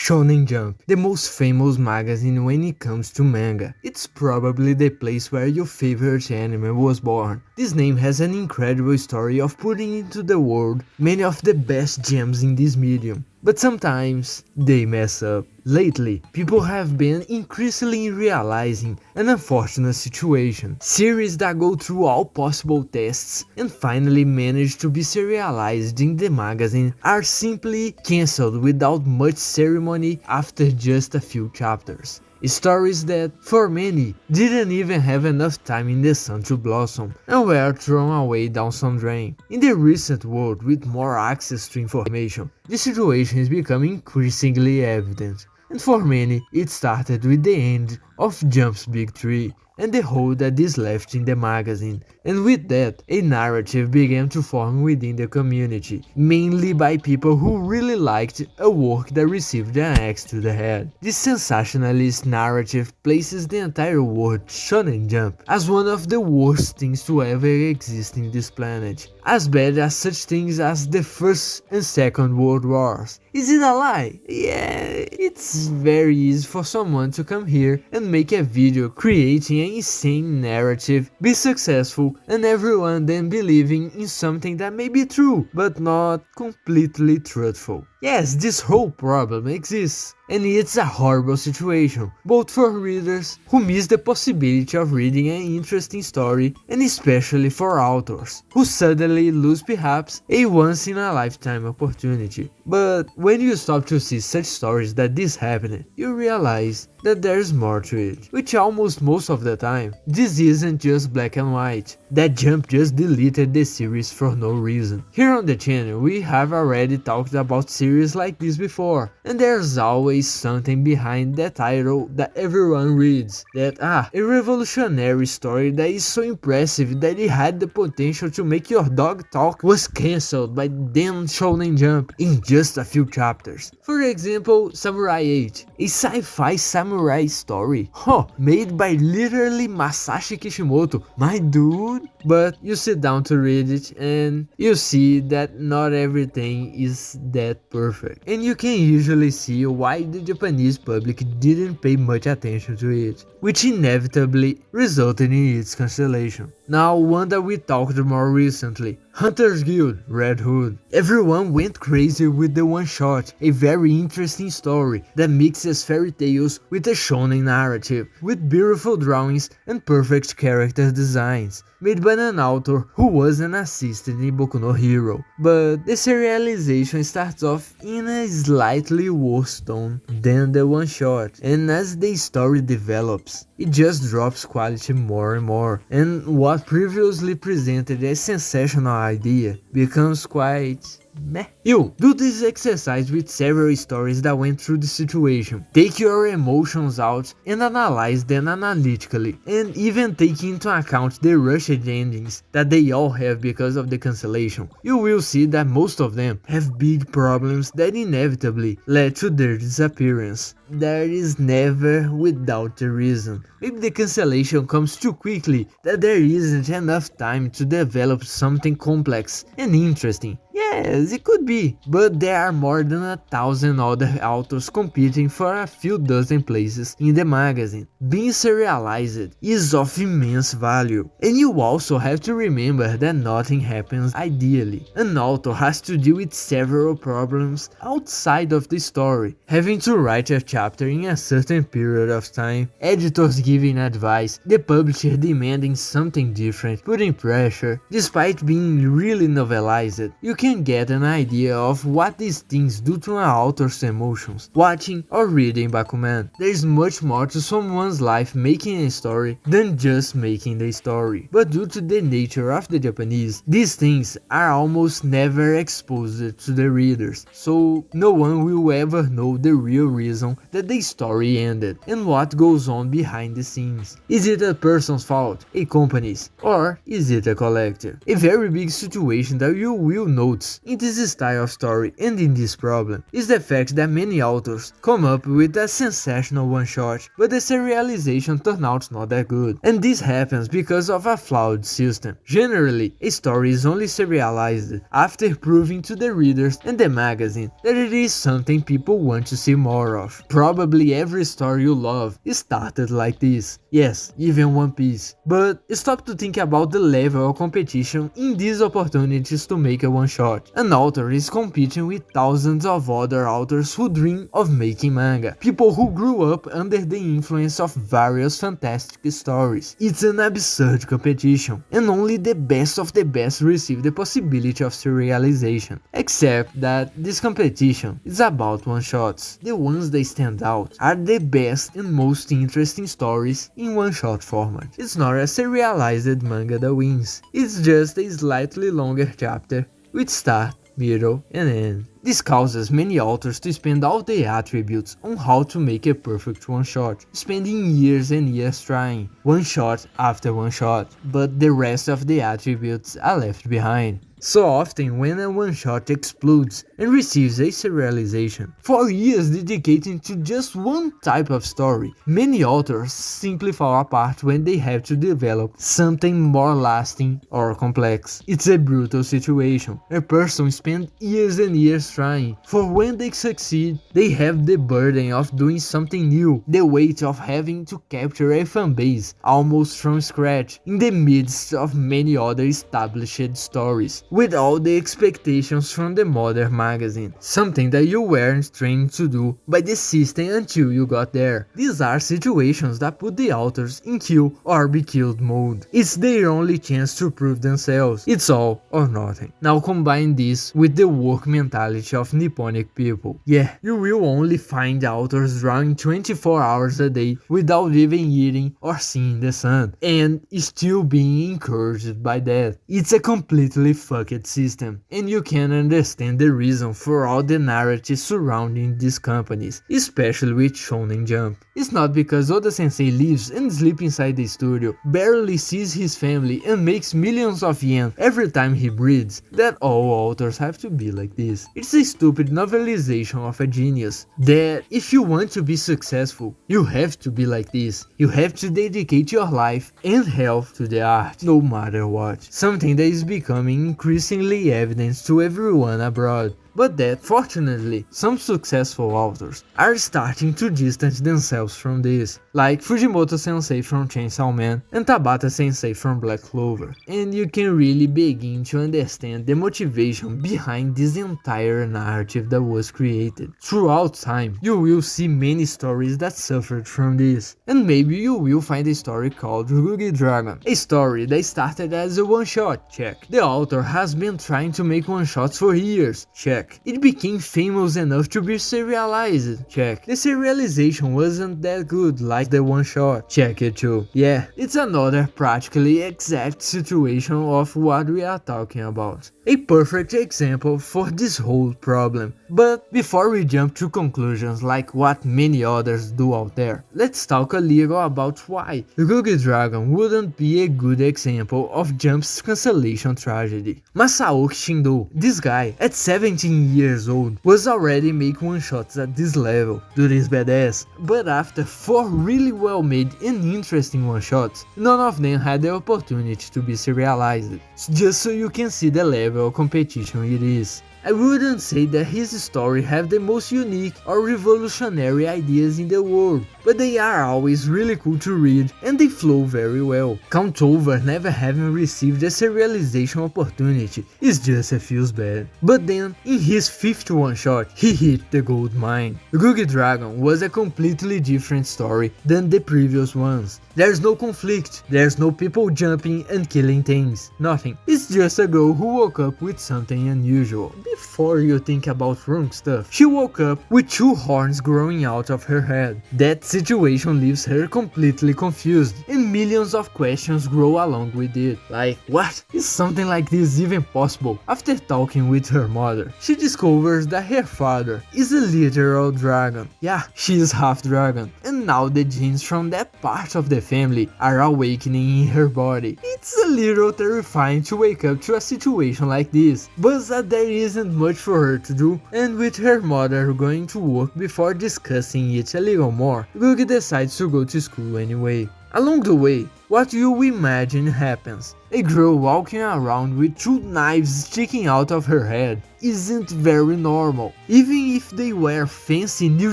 Shonen Jump, the most famous magazine when it comes to manga. It's probably the place where your favorite anime was born. This name has an incredible story of putting into the world many of the best gems in this medium. But sometimes they mess up. Lately, people have been increasingly realizing an unfortunate situation. Series that go through all possible tests and finally manage to be serialized in the magazine are simply cancelled without much ceremony after just a few chapters. Stories that, for many, didn't even have enough time in the sun to blossom and were thrown away down some drain. In the recent world with more access to information, the situation is becoming increasingly evident. And for many, it started with the end of Jump's Big Three and the hole that is left in the magazine. And with that, a narrative began to form within the community, mainly by people who really liked a work that received an axe to the head. This sensationalist narrative places the entire world Shonen Jump as one of the worst things to ever exist in this planet, as bad as such things as the First and Second World Wars. Is it a lie? Yeah, it's very easy for someone to come here and make a video creating an insane narrative, be successful, and everyone then believing in something that may be true, but not completely truthful. Yes, this whole problem exists, and it's a horrible situation, both for readers who miss the possibility of reading an interesting story, and especially for authors who suddenly lose perhaps a once-in-a-lifetime opportunity. But when you stop to see such stories that this happened, you realize that there's more to it, which almost most of the time, this isn't just black and white, that Jump just deleted the series for no reason. Here on the channel we have already talked about series like this before, and there's always something behind that title that everyone reads, that a revolutionary story that is so impressive that it had the potential to make your dog talk was cancelled by then Shonen Jump in just a few chapters. For example, Samurai 8, a sci-fi samurai story, made by literally Masashi Kishimoto, my dude. But you sit down to read it and you see that not everything is that perfect, and you can usually see why the Japanese public didn't pay much attention to it, which inevitably resulted in its cancellation. Now, one that we talked more recently, Hunter's Guild, Red Hood. Everyone went crazy with the one shot, a very interesting story that mixes fairy tales with a shonen narrative, with beautiful drawings and perfect character designs, made by an author who was an assistant in Boku no Hero. But the serialization starts off in a slightly worse tone than the one shot, and as the story develops, it just drops quality more and more, and what previously presented a sensational idea becomes quite meh. You do this exercise with several stories that went through the situation. Take your emotions out and analyze them analytically, and even take into account the rushed endings that they all have because of the cancellation. You will see that most of them have big problems that inevitably led to their disappearance. That is never without a reason. Maybe the cancellation comes too quickly, that there isn't enough time to develop something complex and interesting. Yes, it could be, but there are more than 1,000 other authors competing for a few dozen places in the magazine. Being serialized is of immense value, and you also have to remember that nothing happens ideally. An author has to deal with several problems outside of the story, having to write a chapter in a certain period of time, editors giving advice, the publisher demanding something different, putting pressure. Despite being really novelized, you can get an idea of what these things do to an author's emotions, watching or reading Bakuman. There is much more to someone's life making a story than just making the story. But due to the nature of the Japanese, these things are almost never exposed to the readers, so no one will ever know the real reason that the story ended and what goes on behind the scenes. Is it a person's fault, a company's, or is it a collector? A very big situation that you will notice in this style of story and in this problem is the fact that many authors come up with a sensational one-shot, but the serialization turns out not that good. And this happens because of a flawed system. Generally, a story is only serialized after proving to the readers and the magazine that it is something people want to see more of. Probably every story you love started like this. Yes, even One Piece. But stop to think about the level of competition in these opportunities to make a one-shot. An author is competing with thousands of other authors who dream of making manga. People who grew up under the influence of various fantastic stories. It's an absurd competition, and only the best of the best receive the possibility of serialization. Except that this competition is about one-shots. The ones that stand out are the best and most interesting stories in one-shot format. It's not a serialized manga that wins, it's just a slightly longer chapter with start, middle, and end. This causes many authors to spend all their attributes on how to make a perfect one-shot, spending years and years trying, one-shot after one-shot, but the rest of the attributes are left behind. So often when a one-shot explodes and receives a serialization, for years dedicating to just one type of story, many authors simply fall apart when they have to develop something more lasting or complex. It's a brutal situation. A person spends years and years trying, for when they succeed, they have the burden of doing something new, the weight of having to capture a fanbase almost from scratch, in the midst of many other established stories, with all the expectations from the modern magazine, something that you weren't trained to do by the system until you got there. These are situations that put the authors in kill or be killed mode. It's their only chance to prove themselves. It's all or nothing. Now combine this with the work mentality of Nipponic people. Yeah, you will only find authors drawing 24 hours a day without even eating or seeing the sun, and still being encouraged by that. It's a completely fucked system, and you can understand the reason for all the narrative surrounding these companies, especially with Shonen Jump. It's not because Oda-sensei lives and sleeps inside the studio, barely sees his family and makes millions of yen every time he breathes, that all authors have to be like this. It's a stupid novelization of a genius, that if you want to be successful, you have to be like this. You have to dedicate your life and health to the art, no matter what. Something that is becoming increasingly evident to everyone abroad. But that, fortunately, some successful authors are starting to distance themselves from this, like Fujimoto-sensei from Chainsaw Man and Tabata-sensei from Black Clover. And you can really begin to understand the motivation behind this entire narrative that was created. Throughout time, you will see many stories that suffered from this, and maybe you will find a story called Rugi Dragon, a story that started as a one-shot, check. The author has been trying to make one-shots for years, check. It became famous enough to be serialized, check. The serialization wasn't that good like the one shot, check it too. Yeah, it's another practically exact situation of what we are talking about. A perfect example for this whole problem. But before we jump to conclusions like what many others do out there, let's talk a little about why Rugi Dragon wouldn't be a good example of Jump's cancellation tragedy. Masaoki Shindo, this guy at 17 years old, was already making one-shots at this level. Dude is badass, but after 4 really well made and interesting one-shots, none of them had the opportunity to be serialized, just so you can see the level of competition it is. I wouldn't say that his story have the most unique or revolutionary ideas in the world, but they are always really cool to read and they flow very well. Count over never having received a serialization opportunity is just a feels bad. But then, in his 5th one-shot, he hit the gold mine. Rugi Dragon was a completely different story than the previous ones. There's no conflict, there's no people jumping and killing things, nothing. It's just a girl who woke up with something unusual. Before you think about wrong stuff, she woke up with 2 horns growing out of her head. That situation leaves her completely confused, and millions of questions grow along with it. Like, what? Is something like this even possible? After talking with her mother, she discovers that her father is a literal dragon. Yeah, she is half dragon, and now the genes from that part of the family are awakening in her body. It's a little terrifying to wake up to a situation like this, but there isn't isn't much for her to do, and with her mother going to work before discussing it a little more, Rugi decides to go to school anyway. Along the way, what you imagine happens. A girl walking around with 2 knives sticking out of her head isn't very normal. Even if they wear fancy new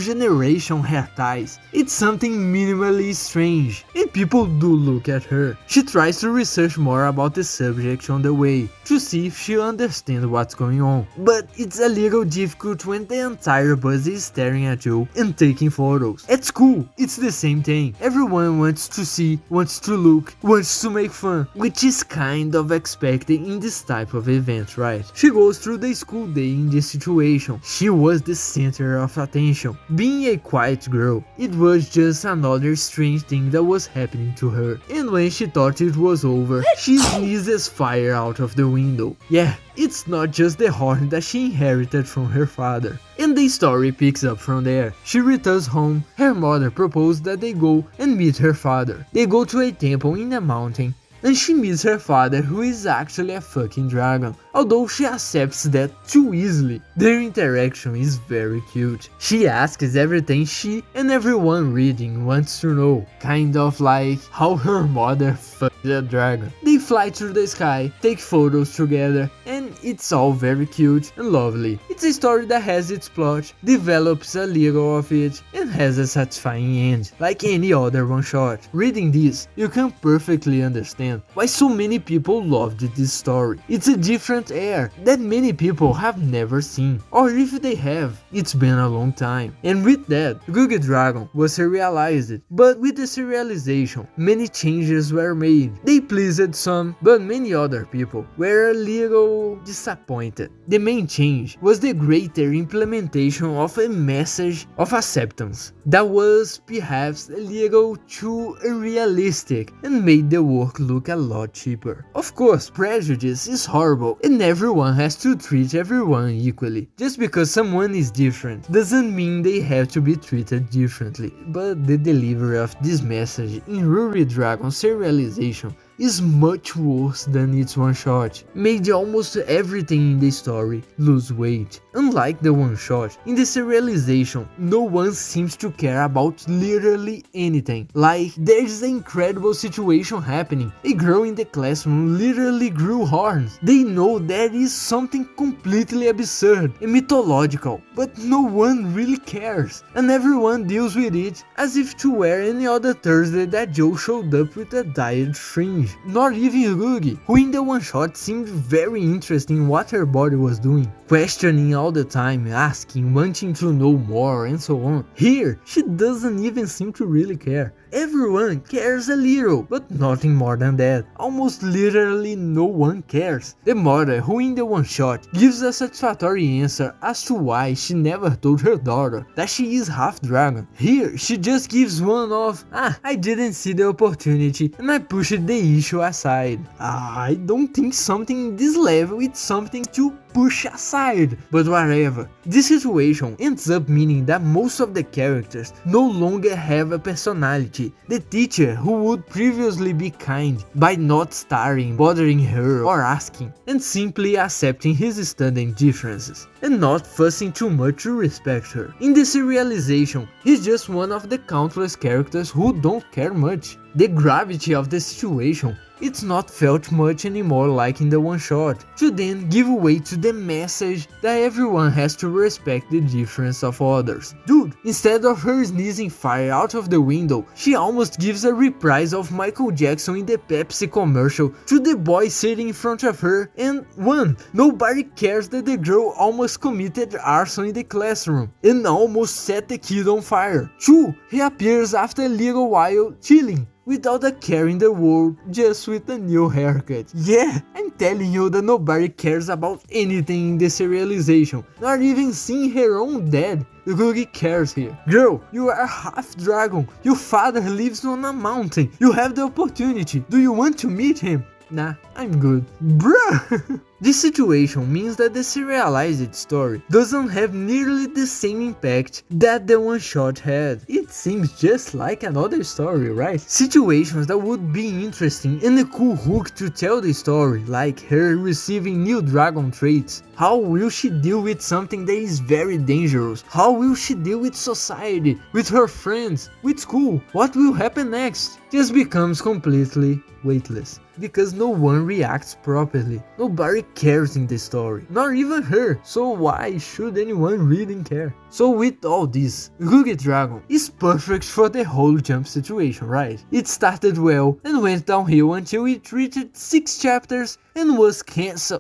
generation hair ties, it's something minimally strange, and people do look at her. She tries to research more about the subject on the way, to see if she understands what's going on. But it's a little difficult when the entire bus is staring at you and taking photos. At school, it's the same thing. Everyone wants to see, wants to look, wants to make fun, which is kind of expected in this type of event, right? She goes through the school day in this situation. She was the center of attention. Being a quiet girl, it was just another strange thing that was happening to her. And when she thought it was over, she sneezes fire out of the window. Yeah, it's not just the horn that she inherited from her father. And the story picks up from there. She returns home. Her mother proposed that they go and meet her father. They go to a temple in the mountain, and she meets her father, who is actually a fucking dragon, although she accepts that too easily. Their interaction is very cute. She asks everything she and everyone reading wants to know, kind of like how her mother fucked a dragon. They fly through the sky, take photos together, and it's all very cute and lovely. It's a story that has its plot, develops a little of it, and has a satisfying end, like any other one-shot. Reading this, you can perfectly understand why so many people loved this story. It's a different air that many people have never seen, or if they have, it's been a long time. And with that, Rugi Dragon was serialized, but with the serialization, many changes were made. They pleased some, but many other people were a little disappointed. The main change was the greater implementation of a message of acceptance that was perhaps a little too unrealistic and made the work look a lot cheaper. Of course, prejudice is horrible and everyone has to treat everyone equally. Just because someone is different doesn't mean they have to be treated differently. But the delivery of this message in Rugi Dragon serialization is much worse than its one-shot. Made almost everything in the story lose weight. Unlike the one-shot, in the serialization, no one seems to care about literally anything. Like, there's an incredible situation happening. A girl in the classroom literally grew horns. They know there is something completely absurd and mythological, but no one really cares. And everyone deals with it as if to were any other Thursday that Joe showed up with a dyed fringe. Not even Rugi, who in the one-shot seemed very interested in what her body was doing, questioning all the time, asking, wanting to know more and so on. Here, she doesn't even seem to really care. Everyone cares a little, but nothing more than that. Almost literally no one cares. The mother, who in the one-shot gives a satisfactory answer as to why she never told her daughter that she is half dragon. Here, she just gives one of, I didn't see the opportunity and I pushed the issue aside. I don't think something in this level is something to push aside, but whatever. This situation ends up meaning that most of the characters no longer have a personality. The teacher, who would previously be kind by not staring, bothering her or asking, and simply accepting his student differences, and not fussing too much to respect her. In the serialization, he's just one of the countless characters who don't care much. The gravity of the situation, it's not felt much anymore like in the one-shot, to then give way to the message that everyone has to respect the difference of others. Dude, instead of her sneezing fire out of the window, she almost gives a reprise of Michael Jackson in the Pepsi commercial to the boy sitting in front of her, and 1. Nobody cares that the girl almost committed arson in the classroom and almost set the kid on fire. 2. He appears after a little while chilling, without a care in the world, just with a new haircut. Yeah, I'm telling you that nobody cares about anything in the serialization, not even seeing her own dad. Rugi cares here. Girl, you are half dragon, your father lives on a mountain, you have the opportunity, do you want to meet him? Nah, I'm good. Bruh! This situation means that the serialized story doesn't have nearly the same impact that the one-shot had. It seems just like another story, right? Situations that would be interesting and a cool hook to tell the story, like her receiving new dragon traits. How will she deal with something that is very dangerous? How will she deal with society, with her friends, with school? What will happen next? Just becomes completely weightless, because no one reacts properly. Nobody cares in the story, not even her, so why should anyone really care? So with all this, Rugged Dragon is perfect for the whole Jump situation, right? It started well and went downhill until it reached 6 chapters and was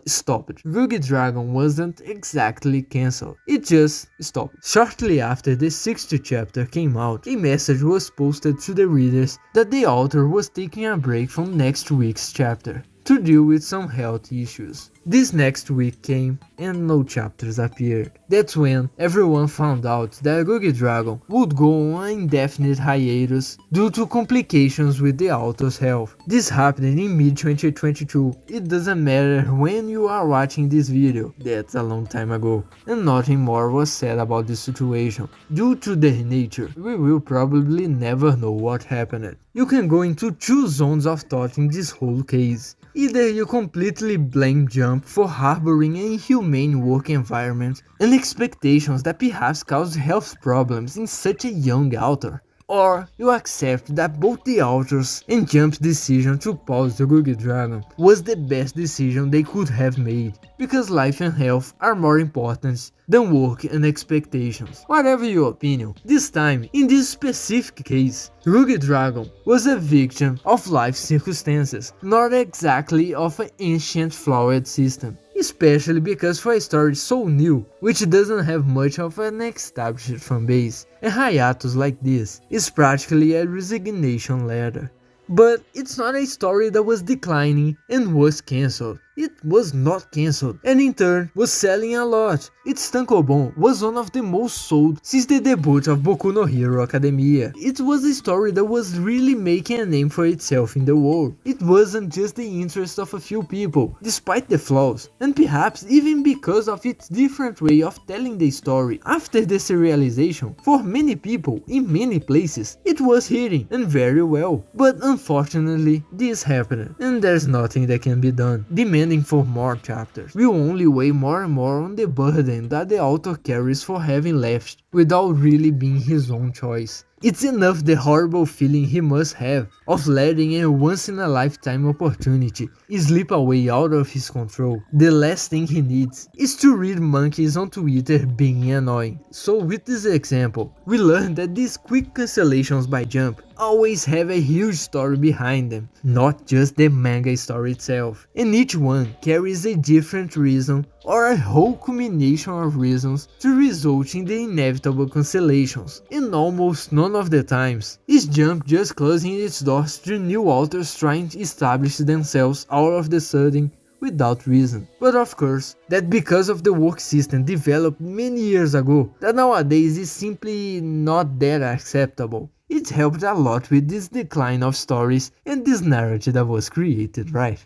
stopped. Rugged Dragon wasn't exactly cancelled, it just stopped. Shortly after the 6th chapter came out, a message was posted to the readers that the author was taking a break from next week's chapter to deal with some health issues. This next week came and no chapters appeared. That's when everyone found out that Rugged Dragon would go on an indefinite hiatus due to complications with the author's health. This happened in mid-2022. It doesn't matter when you are watching this video, that's a long time ago, and nothing more was said about the situation. Due to their nature, we will probably never know what happened. You can go into two zones of thought in this whole case. Either you completely blame Jump for harboring an inhumane work environment and expectations that perhaps caused health problems in such a young author, or you accept that both the authors and Jump's decision to pause the Rugged Dragon was the best decision they could have made, because life and health are more important than work and expectations. Whatever your opinion, this time, in this specific case, Rugged Dragon was a victim of life circumstances, not exactly of an ancient flawed system. Especially because for a story so new, which doesn't have much of an established fanbase, a hiatus like this is practically a resignation letter. But it's not a story that was declining and was cancelled. It was not cancelled, and in turn was selling a lot. Its tankobon was one of the most sold since the debut of Boku no Hero Academia. It was a story that was really making a name for itself in the world. It wasn't just the interest of a few people, despite the flaws, and perhaps even because of its different way of telling the story. After the serialization, for many people, in many places, it was hitting, and very well. But unfortunately, this happened, and there's nothing that can be done. Demanding for more chapters will only weigh more and more on the burden that the author carries for having left without really being his own choice. It's enough the horrible feeling he must have of letting a once-in-a-lifetime opportunity slip away out of his control. The last thing he needs is to read monkeys on Twitter being annoying. So with this example, we learn that these quick cancellations by Jump always have a huge story behind them, not just the manga story itself. And each one carries a different reason or a whole combination of reasons to result in the inevitable cancellations. And almost none of the times is Jump just closing its doors to new authors trying to establish themselves all of the sudden without reason. But of course, that because of the work system developed many years ago, that nowadays is simply not that acceptable. It helped a lot with this decline of stories and this narrative that was created, right?